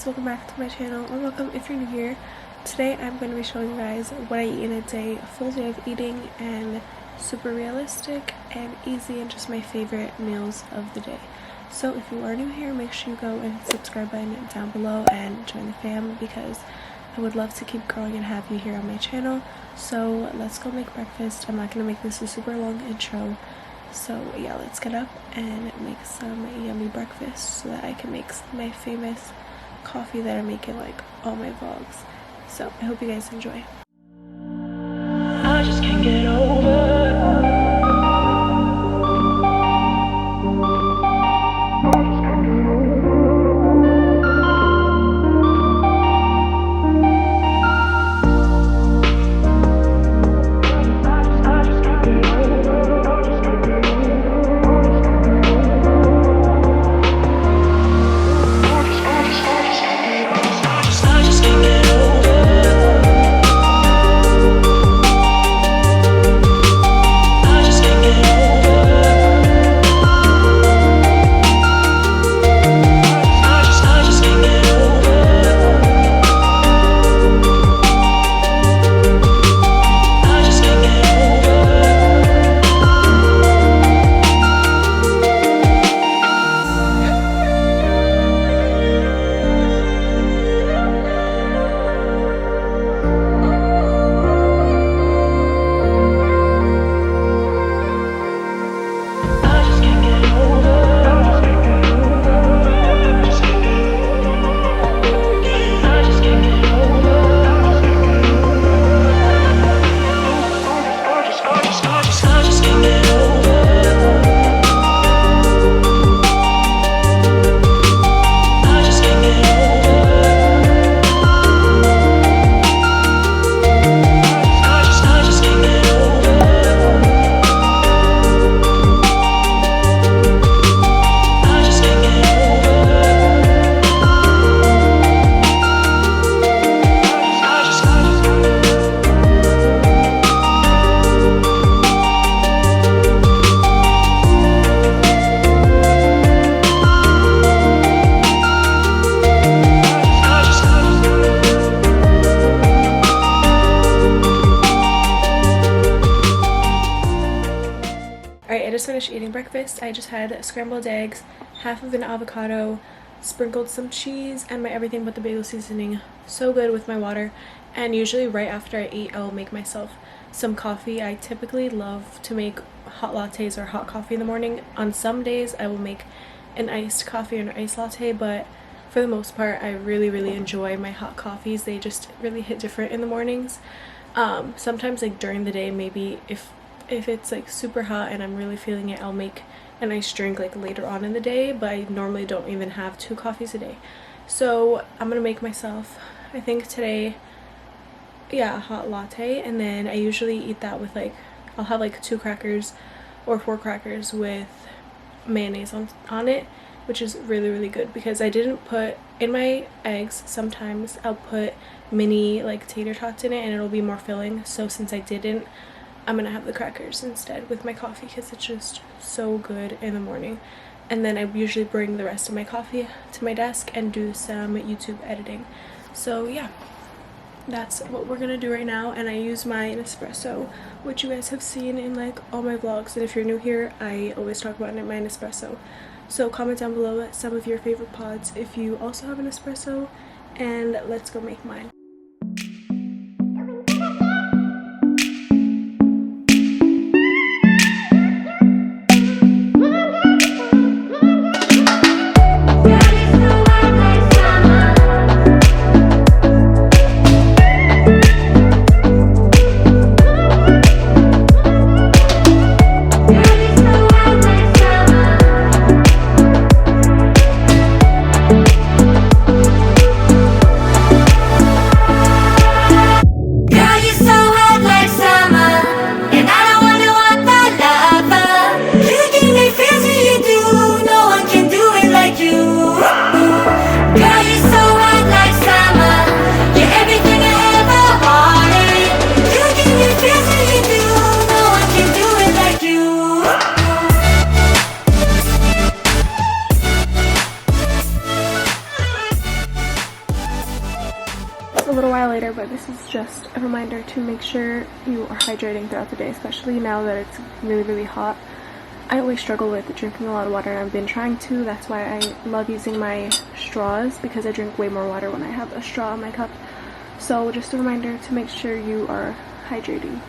welcome back to my channel, or welcome if you're new here. Today I'm going to be showing you guys what I eat in a day, a full day of eating, and super realistic and easy and just my favorite meals of the day. So if you are new here, make sure you go and hit the subscribe button down below and join the fam, because I would love to keep growing and have you here on my channel. So let's go make breakfast. I'm not going to make this a super long intro. So yeah, let's get up and make some yummy breakfast so that I can make my famous coffee that I make in like all my vlogs. So I hope you guys enjoy. I just can't get over. Alright, I just finished eating breakfast. I just had scrambled eggs, half of an avocado, sprinkled some cheese, and my everything but the bagel seasoning. So good with my water. And usually right after I eat, I will make myself some coffee. I typically love to make hot lattes or hot coffee in the morning. On some days, I will make an iced coffee or an iced latte, but for the most part, I really enjoy my hot coffees. They just really hit different in the mornings. Sometimes like during the day, maybe if it's like super hot and I'm really feeling it, I'll make an iced drink like later on in the day, but I normally don't even have 2 coffees a day. So I'm gonna make myself, I think today, yeah, a hot latte, and then I usually eat that with like, I'll have like 2 crackers or 4 crackers with mayonnaise on it, which is really good, because I didn't put in my eggs, sometimes I'll put mini like tater tots in it and it'll be more filling. So since I didn't, I'm gonna have the crackers instead with my coffee, because it's just so good in the morning. And then I usually bring the rest of my coffee to my desk and do some YouTube editing. So yeah, that's what we're gonna do right now. And I use my Nespresso, which you guys have seen in like all my vlogs, and if you're new here, I always talk about my Nespresso. So comment down below some of your favorite pods if you also have an espresso, and let's go make mine. a little while later, but this is just a reminder to make sure you are hydrating throughout the day, especially now that it's really, really hot. I always struggle with drinking a lot of water, and I've been trying to. That's why I love using my straws, because I drink way more water when I have a straw in my cup. So just a reminder to make sure you are hydrating.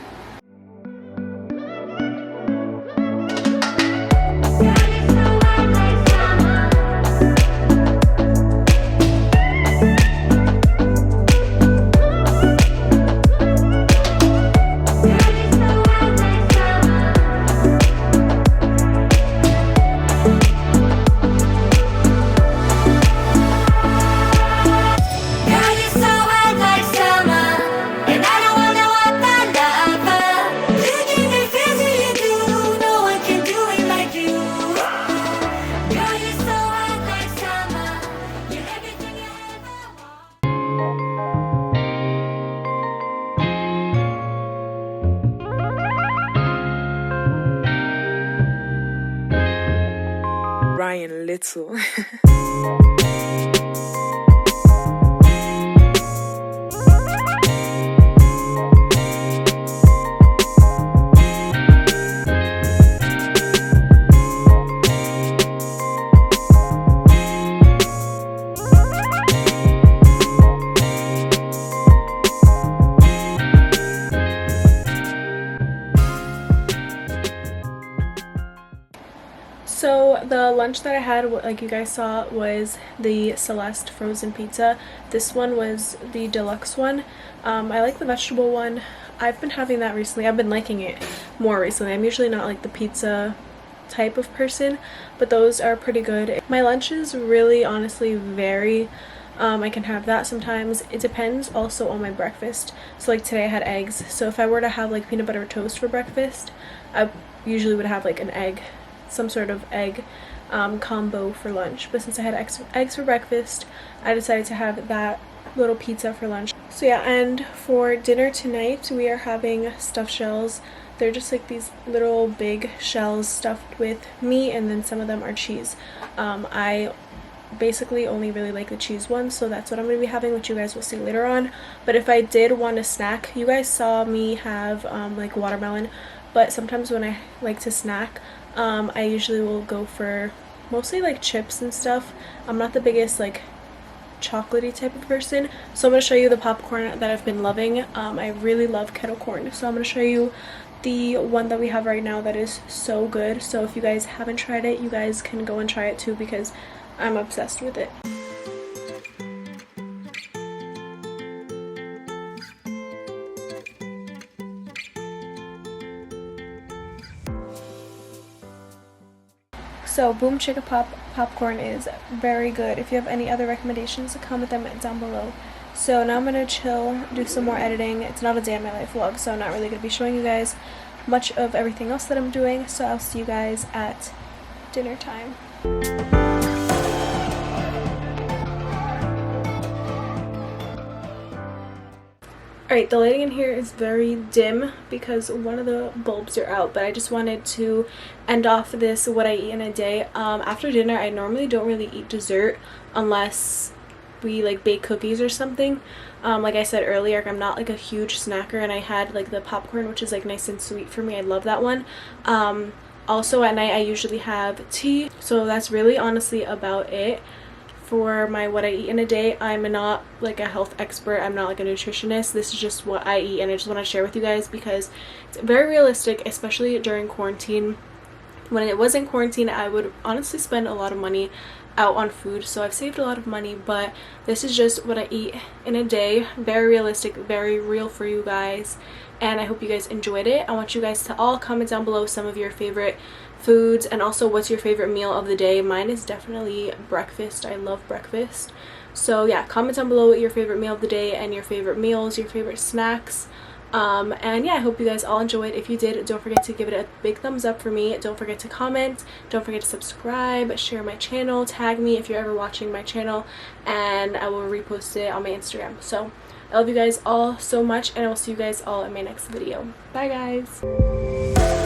Ryan Little. So the lunch that I had, like you guys saw, was the Celeste frozen pizza. This one was the deluxe one. I like the vegetable one. I've been having that recently. I've been liking it more recently. I'm usually not like the pizza type of person, but those are pretty good. My lunches really honestly vary. I can have that sometimes. It depends also on my breakfast. So like today I had eggs. So if I were to have like peanut butter toast for breakfast, I usually would have like an egg, some sort of egg combo for lunch. But since I had eggs for breakfast, I decided to have that little pizza for lunch. So yeah, and for dinner tonight we are having stuffed shells. They're just like these little big shells stuffed with meat, and then some of them are cheese. I basically only really like the cheese ones, so that's what I'm going to be having, which you guys will see later on. But if I did want a snack, you guys saw me have like watermelon, but sometimes when I like to snack, I usually will go for mostly like chips and stuff. I'm not the biggest like chocolatey type of person, so I'm going to show you the popcorn that I've been loving. I really love kettle corn, so I'm going to show you the one that we have right now that is so good. So if you guys haven't tried it, you guys can go and try it too, because I'm obsessed with it. So Boom Chicka Pop popcorn is very good. If you have any other recommendations, comment them down below. So now I'm going to chill, do some more editing. It's not a day in my life vlog, so I'm not really going to be showing you guys much of everything else that I'm doing. So I'll see you guys at dinner time. Alright, the lighting in here is very dim because one of the bulbs are out, but I just wanted to end off this what I eat in a day. After dinner, I normally don't really eat dessert unless we like bake cookies or something. Like I said earlier, I'm not like a huge snacker, and I had like the popcorn, which is like nice and sweet for me. I love that one. Also at night I usually have tea, so that's really honestly about it for my what I eat in a day. I'm not like a health expert, I'm not like a nutritionist. This is just what I eat, and I just want to share with you guys because it's very realistic, especially during quarantine. When it wasn't quarantine, I would honestly spend a lot of money out on food, so I've saved a lot of money, but this is just what I eat in a day. Very realistic, very real for you guys, and I hope you guys enjoyed it. I want you guys to all comment down below some of your favorite foods, and also what's your favorite meal of the day. Mine is definitely breakfast. I love breakfast. So yeah, comment down below what your favorite meal of the day and your favorite meals, your favorite snacks. And yeah, I hope you guys all enjoyed. If you did, don't forget to give it a big thumbs up for me. Don't forget to comment, don't forget to subscribe, share my channel, tag me if you're ever watching my channel, and I will repost it on my Instagram. So I love you guys all so much, and I will see you guys all in my next video. Bye guys.